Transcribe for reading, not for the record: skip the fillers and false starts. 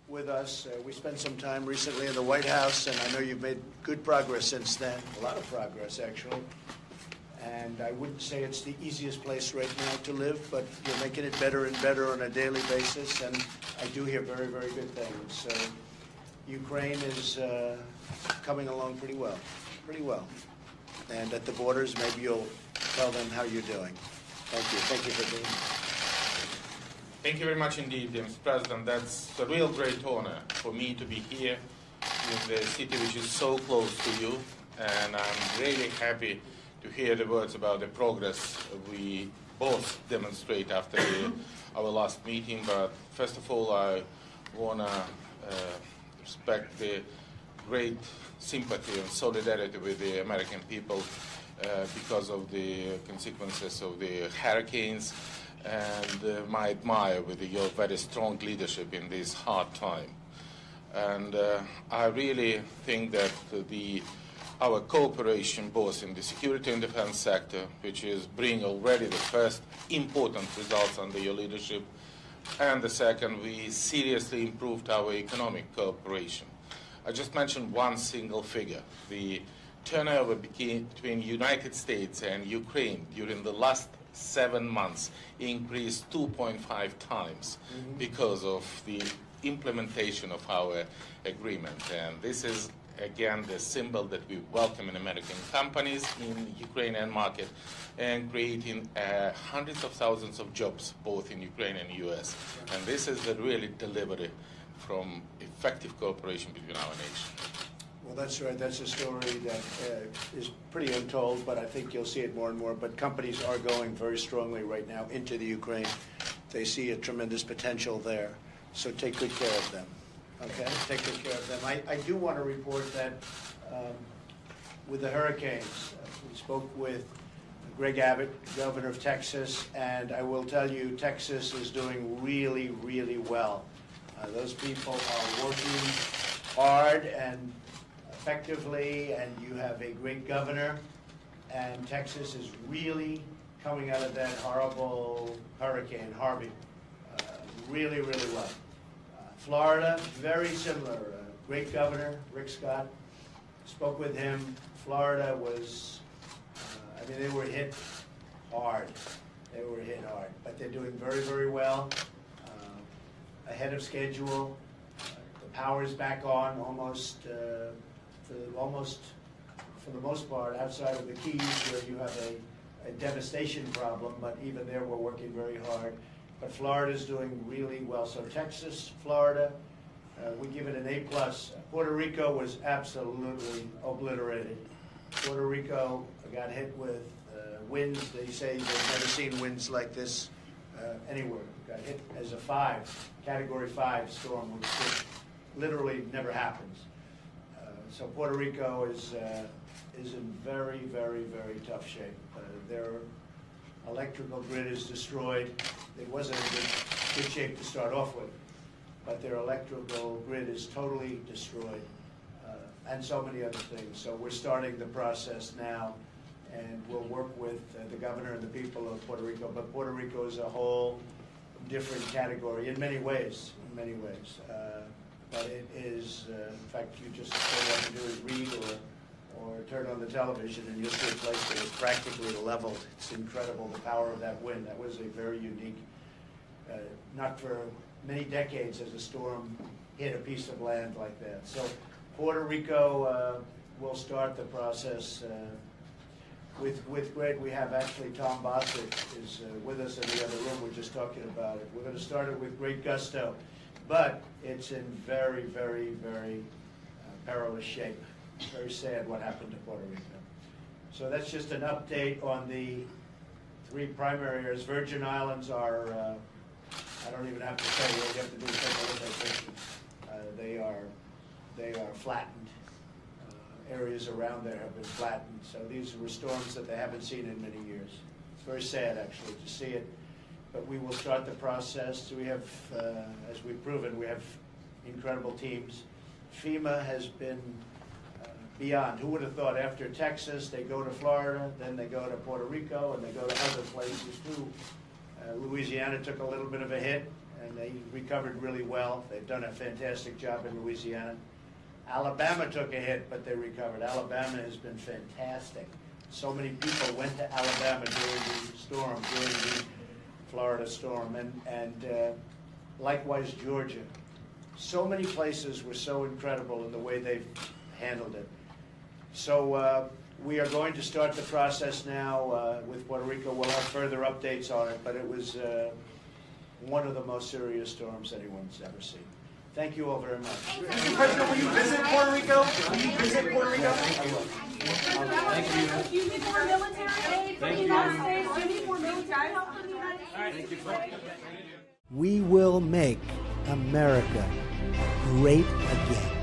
with us. We spent some time recently in the White House, and I know you've made good progress since then, a lot of progress, actually. And I wouldn't say it's the easiest place right now to live, but you're making it better and better on a daily basis, and I do hear very, very good things. So Ukraine is coming along pretty well, And at the borders, maybe you'll tell them how you're doing. Thank you. Thank you for being here. Thank you very much indeed, Mr. President. That's a real great honor for me to be here in the city which is so close to you, and I'm really happy to hear the words about the progress we both demonstrate after our last meeting. But first of all, I want to respect the great sympathy and solidarity with the American people because of the consequences of the hurricanes, and I admire with your very strong leadership in this hard time. And I really think that our cooperation both in the security and defense sector, which is bringing already the first important results under your leadership, and the second, we seriously improved our economic cooperation. I just mentioned one single figure. The turnover between United States and Ukraine during the last 7 months increased 2.5 times because of the implementation of our agreement. And this is, again, the symbol that we welcome in American companies in Ukrainian market and creating hundreds of thousands of jobs both in Ukraine and US. And this is the really delivery from effective cooperation between our nations. Well, that's right. That's a story that is pretty untold, but I think you'll see it more and more. But companies are going very strongly right now into the Ukraine. They see a tremendous potential there. So take good care of them. Okay? Take good care of them. I do want to report that with the hurricanes, we spoke with Greg Abbott, governor of Texas, and I will tell you, Texas is doing really, really well. Those people are working hard and effectively, and you have a great governor, and Texas is really coming out of that horrible hurricane, Harvey, really, really well. Florida, very similar. Great governor, Rick Scott. Spoke with him. Florida was, they were hit hard. They were hit hard, but they're doing very, very well. Ahead of schedule. The power's back on almost, for the most part, outside of the Keys, where you have a devastation problem, but even there we're working very hard. But Florida's doing really well. So Texas, Florida, we give it an A+. Puerto Rico was absolutely obliterated. Puerto Rico got hit with winds. They say they've never seen winds like this anywhere. Got hit as a Category 5 storm, which literally never happens. So Puerto Rico is in very, very, very tough shape. Their electrical grid is destroyed. It wasn't in good shape to start off with, but their electrical grid is totally destroyed, and so many other things. So we're starting the process now, and we'll work with the governor and the people of Puerto Rico. But Puerto Rico is a whole different category in many ways. But it is, in fact, you just all you have to do is read or turn on the television, and you'll see a place that is practically leveled. It's incredible, the power of that wind. That was a very unique, not for many decades has a storm hit a piece of land like that. So Puerto Rico will start the process with Greg. We have actually Tom Bossett is with us in the other room. We're just talking about it. We're going to start it with great gusto, but it's in very, very, very perilous shape. Very sad what happened to Puerto Rico. So that's just an update on the 3 primary areas. Virgin Islands are, I don't even have to tell you, all you have to do is take a look at pictures. They are flattened. Areas around there have been flattened. So these were storms that they haven't seen in many years. It's very sad, actually, to see it. But we will start the process. We have, as we've proven, we have incredible teams. FEMA has been beyond. Who would have thought after Texas, they go to Florida, then they go to Puerto Rico, and they go to other places too. Louisiana took a little bit of a hit, and they recovered really well. They've done a fantastic job in Louisiana. Alabama took a hit, but they recovered. Alabama has been fantastic. So many people went to Alabama during the storm, during the Florida storm, and likewise Georgia. So many places were so incredible in the way they've handled it. So we are going to start the process now with Puerto Rico. We'll have further updates on it, but it was one of the most serious storms anyone's ever seen. Thank you all very much. Mr. President, will you visit Puerto Rico? Will you visit Puerto Rico? I will. Do you need more military aid from the United States? Do you need more military help from the United States? We will make America great again.